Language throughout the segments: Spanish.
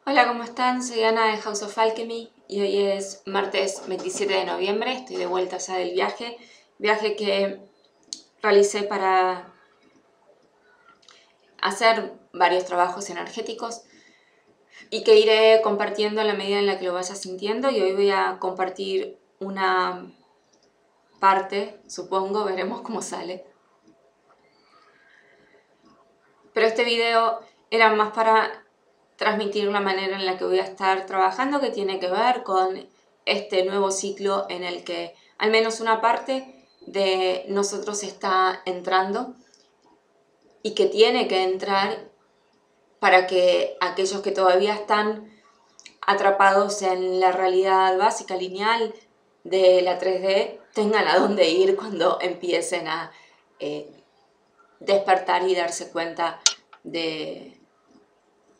Hola, ¿cómo están? Soy Ana de House of Alchemy y hoy es martes 27 de noviembre. Estoy de vuelta ya del viaje que realicé para hacer varios trabajos energéticos y que iré compartiendo a la medida en la que lo vaya sintiendo. Y hoy voy a compartir una parte, supongo, veremos cómo sale. Pero este video era más para transmitir la manera en la que voy a estar trabajando, que tiene que ver con este nuevo ciclo en el que al menos una parte de nosotros está entrando y que tiene que entrar para que aquellos que todavía están atrapados en la realidad básica, lineal de la 3D, tengan a dónde ir cuando empiecen a despertar y darse cuenta de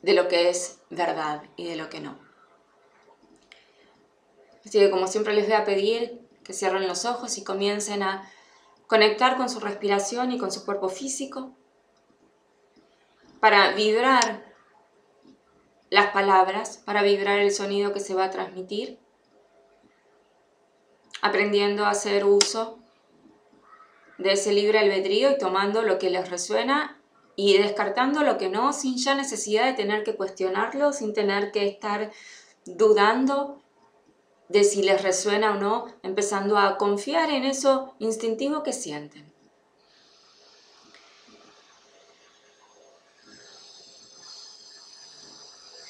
lo que es verdad y de lo que no. Así que como siempre les voy a pedir que cierren los ojos y comiencen a conectar con su respiración y con su cuerpo físico para vibrar las palabras, para vibrar el sonido que se va a transmitir, aprendiendo a hacer uso de ese libre albedrío y tomando lo que les resuena y descartando lo que no, sin ya necesidad de tener que cuestionarlo, sin tener que estar dudando de si les resuena o no, empezando a confiar en eso instintivo que sienten.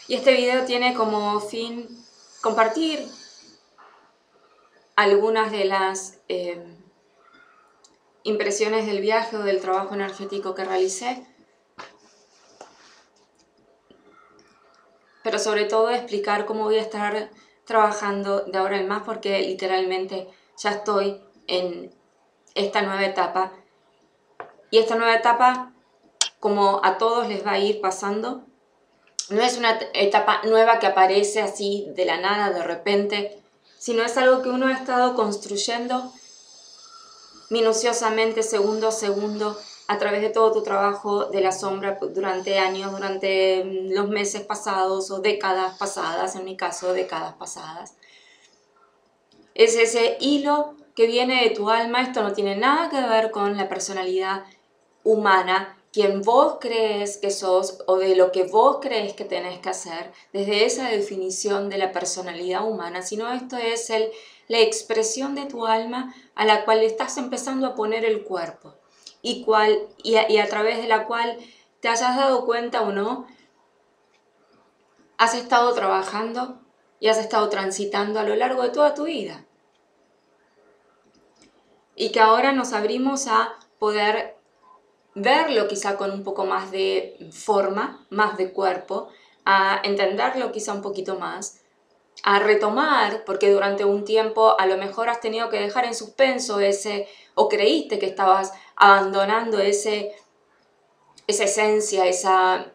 Y este video tiene como fin compartir algunas de las impresiones del viaje o del trabajo energético que realicé, pero sobre todo explicar cómo voy a estar trabajando de ahora en más, porque literalmente ya estoy en esta nueva etapa. Y esta nueva etapa, como a todos les va a ir pasando, no es una etapa nueva que aparece así de la nada, de repente, sino es algo que uno ha estado construyendo minuciosamente, segundo a segundo, a través de todo tu trabajo de la sombra durante años, durante los meses pasados o décadas pasadas, en mi caso, décadas pasadas. Es ese hilo que viene de tu alma. Esto no tiene nada que ver con la personalidad humana, quien vos crees que sos o de lo que vos crees que tenés que hacer, desde esa definición de la personalidad humana, sino esto es la expresión de tu alma a la cual estás empezando a poner el cuerpo y a través de la cual te hayas dado cuenta o no, has estado trabajando y has estado transitando a lo largo de toda tu vida. Y que ahora nos abrimos a poder verlo quizá con un poco más de forma, más de cuerpo, a entenderlo quizá un poquito más, a retomar, porque durante un tiempo a lo mejor has tenido que dejar en suspenso o creíste que estabas abandonando esa esencia, esa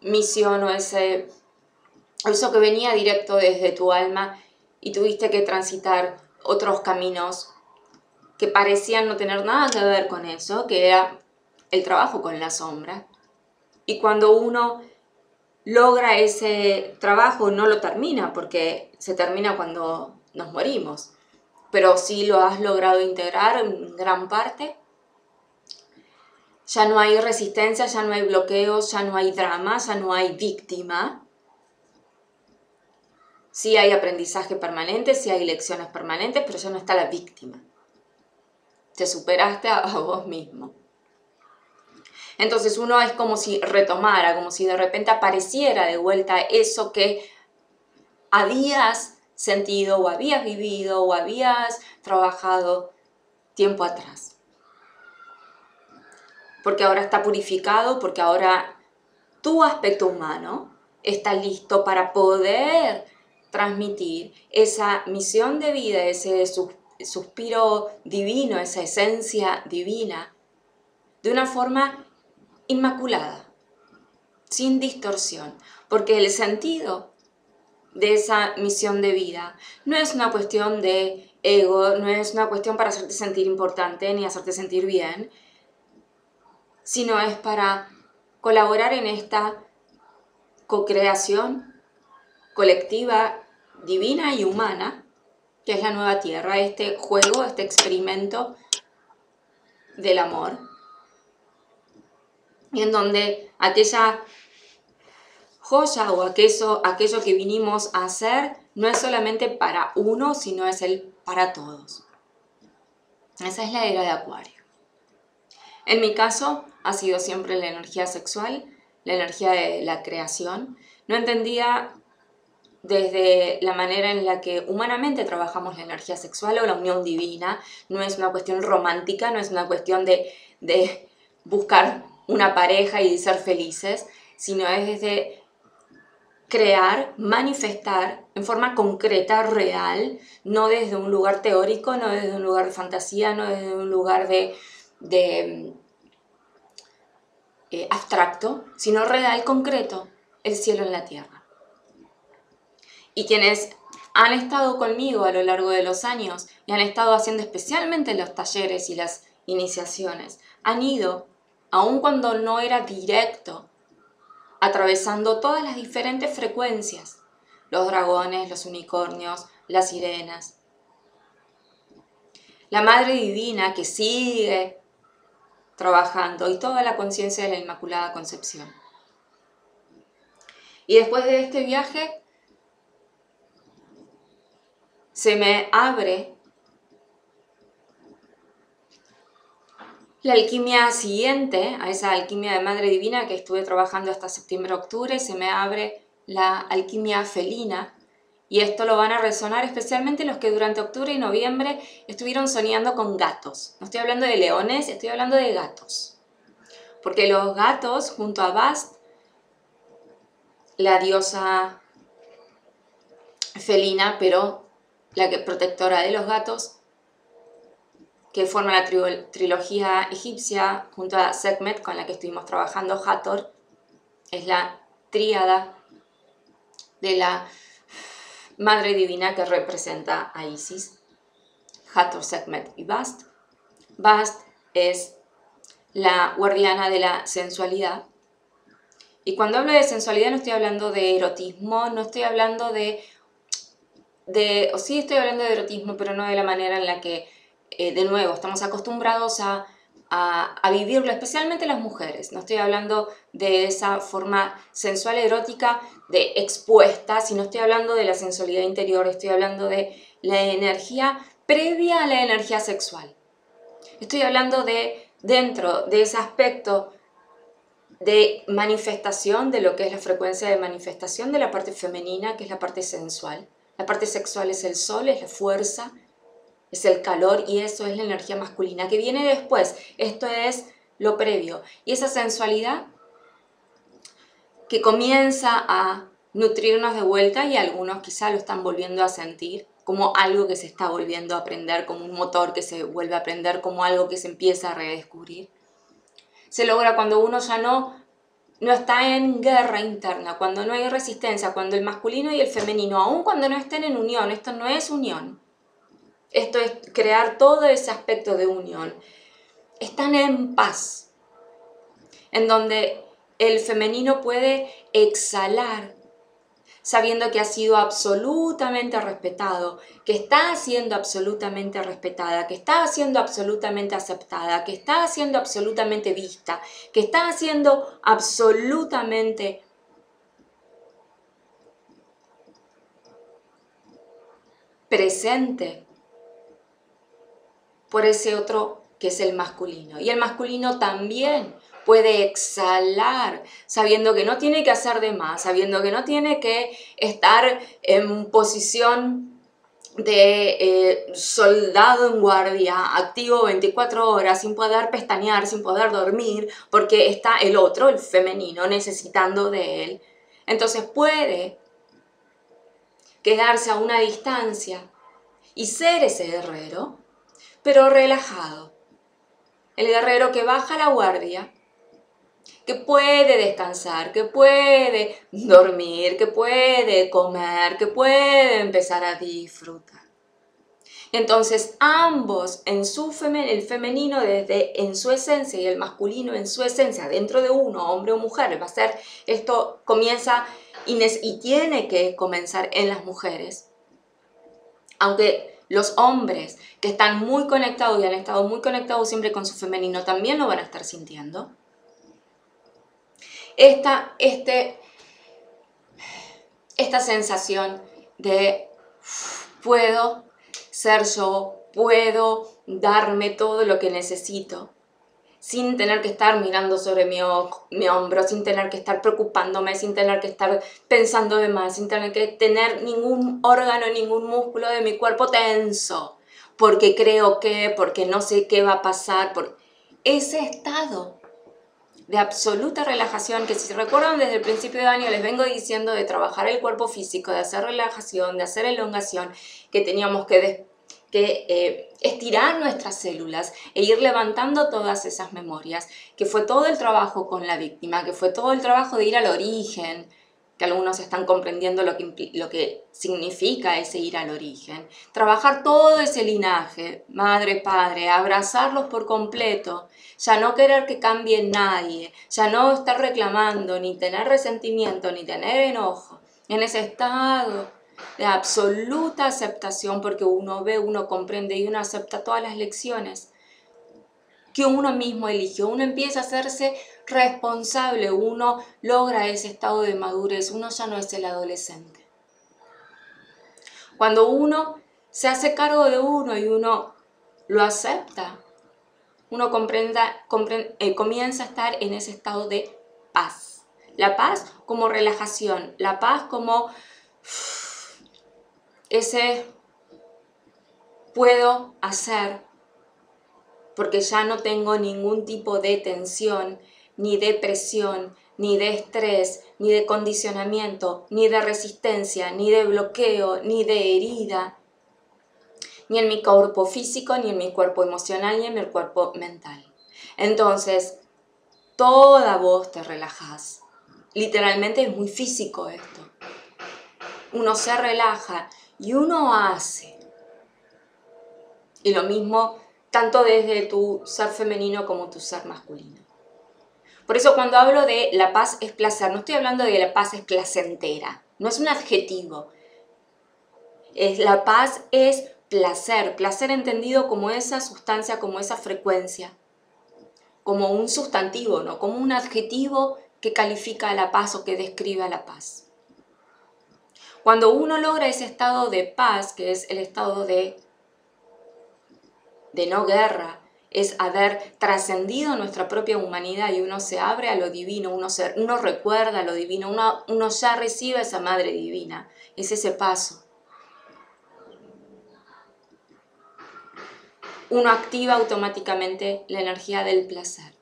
misión o eso que venía directo desde tu alma y tuviste que transitar otros caminos que parecían no tener nada que ver con eso, que era el trabajo con la sombra. Y cuando uno logra ese trabajo, no lo termina, porque se termina cuando nos morimos, pero sí lo has logrado integrar en gran parte. Ya no hay resistencia, ya no hay bloqueos, ya no hay drama, ya no hay víctima. Sí hay aprendizaje permanente, sí hay lecciones permanentes, pero ya no está la víctima. Te superaste a vos mismo. Entonces uno es como si retomara, como si de repente apareciera de vuelta eso que habías sentido o habías vivido o habías trabajado tiempo atrás. Porque ahora está purificado, porque ahora tu aspecto humano está listo para poder transmitir esa misión de vida, ese suspiro divino, esa esencia divina, de una forma inmaculada, sin distorsión, porque el sentido de esa misión de vida no es una cuestión de ego, no es una cuestión para hacerte sentir importante ni hacerte sentir bien, sino es para colaborar en esta co-creación colectiva, divina y humana, que es la nueva tierra, este juego, este experimento del amor, y en donde aquella joya o aquello que vinimos a hacer no es solamente para uno, sino es el para todos. Esa es la era de Acuario. En mi caso ha sido siempre la energía sexual, la energía de la creación. No entendía desde la manera en la que humanamente trabajamos la energía sexual o la unión divina. No es una cuestión romántica, no es una cuestión de buscar una pareja y de ser felices, sino es desde crear, manifestar en forma concreta, real, no desde un lugar teórico, no desde un lugar de fantasía, no desde un lugar de abstracto, sino real, concreto, el cielo en la tierra. Y quienes han estado conmigo a lo largo de los años y han estado haciendo especialmente los talleres y las iniciaciones, han ido, aun cuando no era directo, atravesando todas las diferentes frecuencias, los dragones, los unicornios, las sirenas. La Madre Divina que sigue trabajando y toda la conciencia de la Inmaculada Concepción. Y después de este viaje se me abre la alquimia siguiente, a esa alquimia de Madre Divina que estuve trabajando hasta septiembre-octubre, se me abre la alquimia felina, y esto lo van a resonar especialmente los que durante octubre y noviembre estuvieron soñando con gatos. No estoy hablando de leones, estoy hablando de gatos. Porque los gatos, junto a Bast, la diosa felina, pero la protectora de los gatos, que forma la trilogía egipcia, junto a Sekhmet, con la que estuvimos trabajando, Hathor, es la tríada de la Madre Divina que representa a Isis, Hathor, Sekhmet y Bast. Bast es la guardiana de la sensualidad. Y cuando hablo de sensualidad no estoy hablando de erotismo, no estoy hablando o sí estoy hablando de erotismo, pero no de la manera en la que, de nuevo, estamos acostumbrados a vivirlo, especialmente las mujeres. No estoy hablando de esa forma sensual erótica de expuesta, sino estoy hablando de la sensualidad interior, estoy hablando de la energía previa a la energía sexual. Estoy hablando de dentro de ese aspecto de manifestación, de lo que es la frecuencia de manifestación de la parte femenina, que es la parte sensual. La parte sexual es el sol, es la fuerza, es el calor, y eso es la energía masculina que viene después. Esto es lo previo. Y esa sensualidad que comienza a nutrirnos de vuelta, y algunos quizá lo están volviendo a sentir como algo que se está volviendo a aprender, como un motor que se vuelve a aprender, como algo que se empieza a redescubrir. Se logra cuando uno ya no está en guerra interna, cuando no hay resistencia, cuando el masculino y el femenino, aun cuando no estén en unión, esto no es unión. Esto es crear todo ese aspecto de unión. Están en paz, en donde el femenino puede exhalar, sabiendo que ha sido absolutamente respetado, que está siendo absolutamente respetada, que está siendo absolutamente aceptada, que está siendo absolutamente vista, que está siendo absolutamente presente por ese otro que es el masculino. Y el masculino también puede exhalar, sabiendo que no tiene que hacer de más, sabiendo que no tiene que estar en posición de soldado en guardia, activo 24 horas, sin poder pestañear, sin poder dormir, porque está el otro, el femenino, necesitando de él. Entonces puede quedarse a una distancia y ser ese guerrero, pero relajado. El guerrero que baja la guardia, que puede descansar, que puede dormir, que puede comer, que puede empezar a disfrutar. Entonces ambos, el femenino en su esencia y el masculino en su esencia, dentro de uno, hombre o mujer, esto comienza y tiene que comenzar en las mujeres. Aunque los hombres que están muy conectados y han estado muy conectados siempre con su femenino también lo van a estar sintiendo. Esta sensación de puedo ser yo, puedo darme todo lo que necesito, sin tener que estar mirando sobre mi hombro, sin tener que estar preocupándome, sin tener que estar pensando de más, sin tener que tener ningún órgano, ningún músculo de mi cuerpo tenso, porque creo que, porque no sé qué va a pasar, por ese estado de absoluta relajación, que si recuerdan desde el principio de año les vengo diciendo de trabajar el cuerpo físico, de hacer relajación, de hacer elongación, que teníamos que estirar nuestras células e ir levantando todas esas memorias, que fue todo el trabajo con la víctima, que fue todo el trabajo de ir al origen, que algunos están comprendiendo lo que significa ese ir al origen, trabajar todo ese linaje, madre, padre, abrazarlos por completo, ya no querer que cambie nadie, ya no estar reclamando, ni tener resentimiento, ni tener enojo, en ese estado de absoluta aceptación, porque uno ve, uno comprende y uno acepta todas las lecciones que uno mismo eligió. Uno empieza a hacerse responsable, uno logra ese estado de madurez, uno ya no es el adolescente. Cuando uno se hace cargo de uno y uno lo acepta, uno comienza a estar en ese estado de paz. La paz como relajación, la paz como ese puedo hacer, porque ya no tengo ningún tipo de tensión, ni de presión, ni de estrés, ni de condicionamiento, ni de resistencia, ni de bloqueo, ni de herida, ni en mi cuerpo físico, ni en mi cuerpo emocional, ni en mi cuerpo mental. Entonces, toda vos te relajás. Literalmente es muy físico esto. Uno se relaja y uno hace. Y lo mismo tanto desde tu ser femenino como tu ser masculino. Por eso cuando hablo de la paz es placer, no estoy hablando de que la paz es placentera, no es un adjetivo. La paz es placer, placer entendido como esa sustancia, como esa frecuencia, como un sustantivo, no como un adjetivo que califica a la paz o que describe a la paz. Cuando uno logra ese estado de paz, que es el estado de no guerra, es haber trascendido nuestra propia humanidad y uno se abre a lo divino, uno recuerda lo divino, uno ya recibe a esa madre divina, es ese paso. Uno activa automáticamente la energía del placer.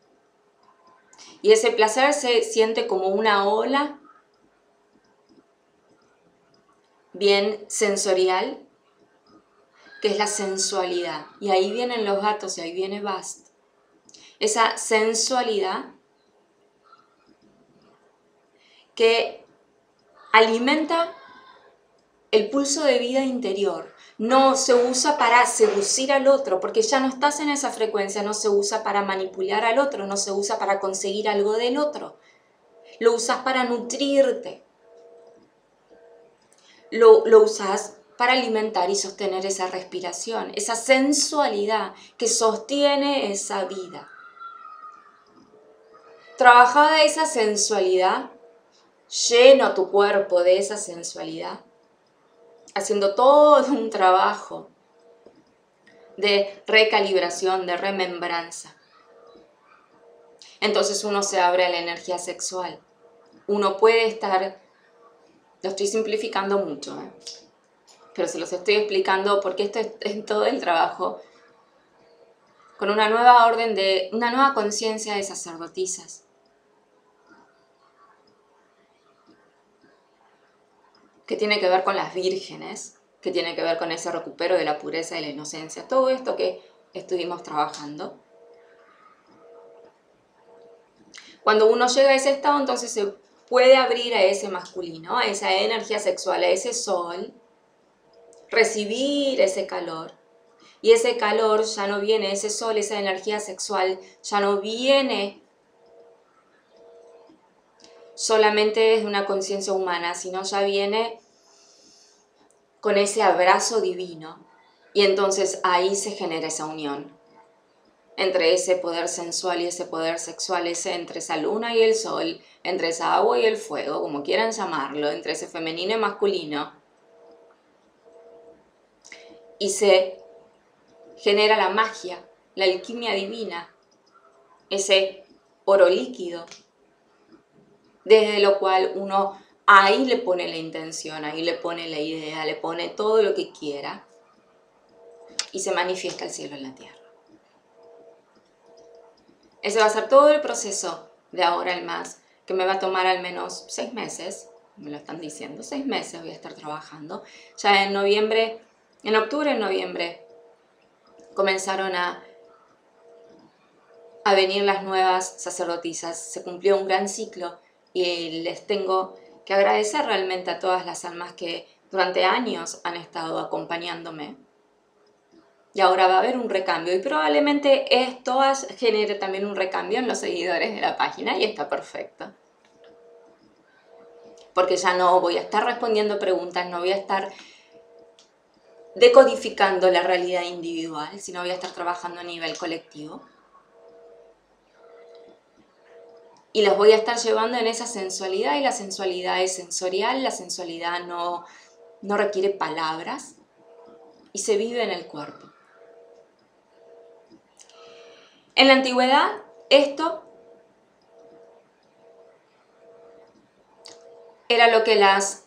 Y ese placer se siente como una ola bien sensorial, que es la sensualidad. Y ahí vienen los gatos y ahí viene Bast. Esa sensualidad que alimenta el pulso de vida interior. No se usa para seducir al otro, porque ya no estás en esa frecuencia, no se usa para manipular al otro, no se usa para conseguir algo del otro. Lo usas para nutrirte. Lo usas para alimentar y sostener esa respiración, esa sensualidad que sostiene esa vida. Trabajada esa sensualidad, lleno tu cuerpo de esa sensualidad, haciendo todo un trabajo de recalibración, de remembranza. Entonces uno se abre a la energía sexual. Uno puede estar, lo estoy simplificando mucho, pero se los estoy explicando porque esto es todo el trabajo con una nueva orden una nueva conciencia de sacerdotisas. Que tiene que ver con las vírgenes, que tiene que ver con ese recupero de la pureza y la inocencia, todo esto que estuvimos trabajando. Cuando uno llega a ese estado, entonces se puede abrir a ese masculino, a esa energía sexual, a ese sol, recibir ese calor. Y ese calor ya no viene, ese sol, esa energía sexual, ya no viene solamente desde una conciencia humana, sino ya viene con ese abrazo divino. Y entonces ahí se genera esa unión entre ese poder sensual y ese poder sexual, entre esa luna y el sol, entre esa agua y el fuego, como quieran llamarlo, entre ese femenino y masculino. Y se genera la magia, la alquimia divina, ese oro líquido, desde lo cual uno ahí le pone la intención, ahí le pone la idea, le pone todo lo que quiera y se manifiesta el cielo en la tierra. Ese va a ser todo el proceso de ahora en más, que me va a tomar al menos 6 meses, me lo están diciendo, 6 meses voy a estar trabajando. Ya en noviembre, en octubre, en noviembre, comenzaron a venir las nuevas sacerdotisas, se cumplió un gran ciclo y les tengo que agradecer realmente a todas las almas que durante años han estado acompañándome. Y ahora va a haber un recambio y probablemente esto genere también un recambio en los seguidores de la página y está perfecto. Porque ya no voy a estar respondiendo preguntas, no voy a estar decodificando la realidad individual, sino voy a estar trabajando a nivel colectivo. Y los voy a estar llevando en esa sensualidad, y la sensualidad es sensorial, la sensualidad no requiere palabras y se vive en el cuerpo. En la antigüedad, esto era lo que las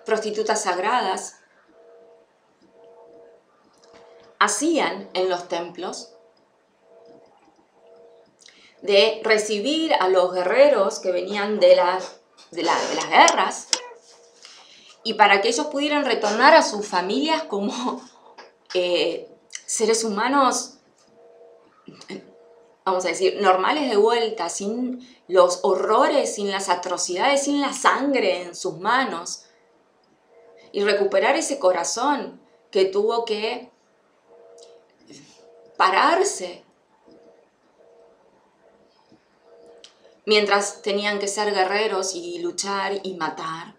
prostitutas sagradas hacían en los templos, de recibir a los guerreros que venían de las guerras, y para que ellos pudieran retornar a sus familias como seres humanos, vamos a decir, normales de vuelta, sin los horrores, sin las atrocidades, sin la sangre en sus manos, y recuperar ese corazón que tuvo que pararse mientras tenían que ser guerreros y luchar y matar.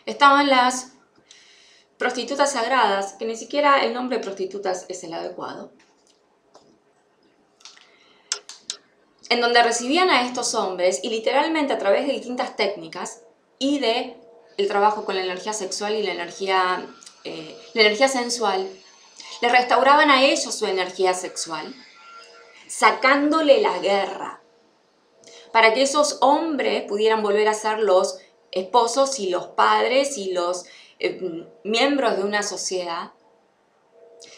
Estaban las prostitutas sagradas, que ni siquiera el nombre de prostitutas es el adecuado, en donde recibían a estos hombres y literalmente a través de distintas técnicas y de el trabajo con la energía sexual y la energía sensual, les restauraban a ellos su energía sexual, sacándole la guerra, para que esos hombres pudieran volver a ser los esposos y los padres y los miembros de una sociedad,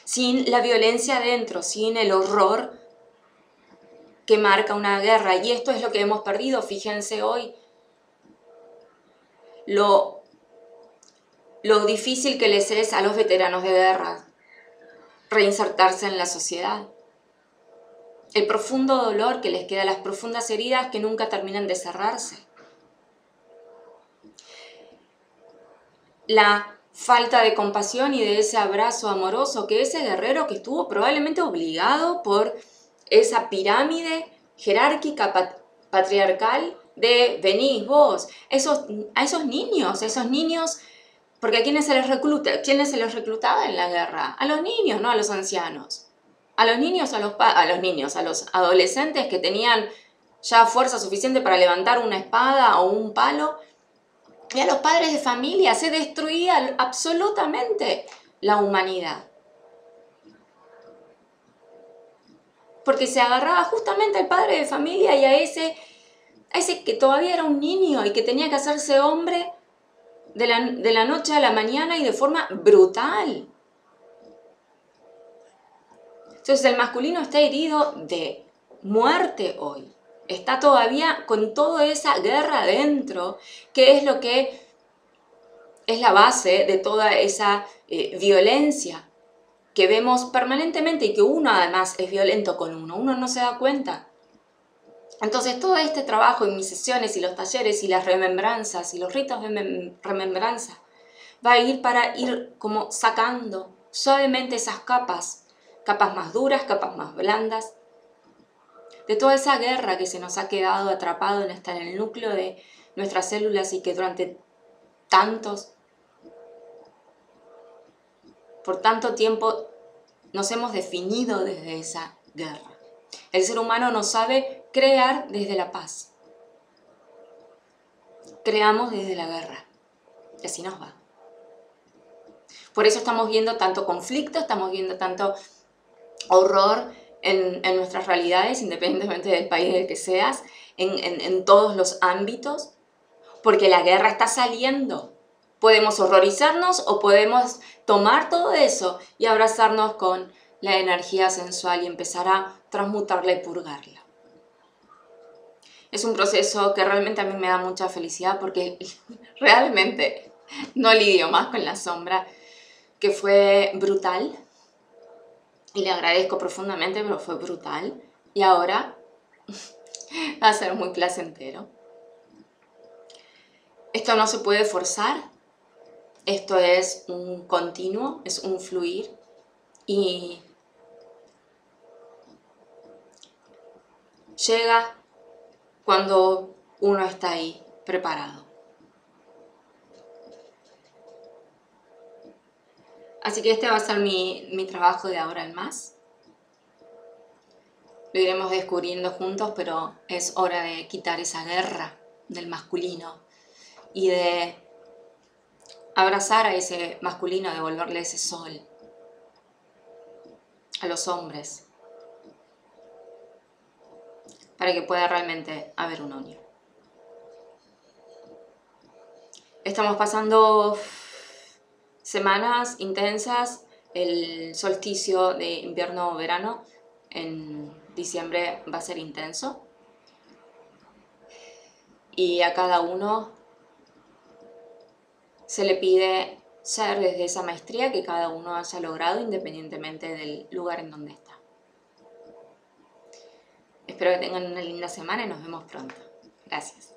sin la violencia adentro, sin el horror que marca una guerra. Y esto es lo que hemos perdido. Fíjense hoy lo difícil que les es a los veteranos de guerra reinsertarse en la sociedad. El profundo dolor que les queda, las profundas heridas que nunca terminan de cerrarse. La falta de compasión y de ese abrazo amoroso que ese guerrero que estuvo probablemente obligado por esa pirámide jerárquica patriarcal de venís vos, a esos niños, porque ¿a quiénes se les recluta? ¿Quiénes se les reclutaba en la guerra? A los niños, no a los ancianos. A los niños, a los adolescentes que tenían ya fuerza suficiente para levantar una espada o un palo. Y a los padres de familia. Se destruía absolutamente la humanidad. Porque se agarraba justamente al padre de familia y a ese que todavía era un niño y que tenía que hacerse hombre de la noche a la mañana y de forma brutal. Entonces el masculino está herido de muerte hoy. Está todavía con toda esa guerra adentro, que es lo que es la base de toda esa violencia que vemos permanentemente y que uno además es violento con uno no se da cuenta. Entonces todo este trabajo en mis sesiones y los talleres y las remembranzas y los ritos de remembranza va a ir para ir como sacando suavemente esas capas más duras, capas más blandas, de toda esa guerra que se nos ha quedado atrapado en el núcleo de nuestras células y que durante por tanto tiempo nos hemos definido desde esa guerra. El ser humano no sabe crear desde la paz. Creamos desde la guerra. Y así nos va. Por eso estamos viendo tanto conflicto, estamos viendo tanto horror en nuestras realidades, independientemente del país del que seas, en todos los ámbitos, porque la guerra está saliendo. Podemos horrorizarnos o podemos tomar todo eso y abrazarnos con la energía sensual y empezar a transmutarla y purgarla. Es un proceso que realmente a mí me da mucha felicidad porque realmente no lidio más con la sombra, que fue brutal. Y le agradezco profundamente, pero fue brutal. Y ahora va a ser muy placentero. Esto no se puede forzar. Esto es un continuo, es un fluir. Y llega cuando uno está ahí, preparado. Así que este va a ser mi trabajo de ahora en más. Lo iremos descubriendo juntos, pero es hora de quitar esa guerra del masculino y de abrazar a ese masculino, devolverle ese sol a los hombres para que pueda realmente haber una unión. Estamos pasando semanas intensas, el solsticio de invierno-verano en diciembre va a ser intenso y a cada uno se le pide ser desde esa maestría que cada uno haya logrado independientemente del lugar en donde está. Espero que tengan una linda semana y nos vemos pronto. Gracias.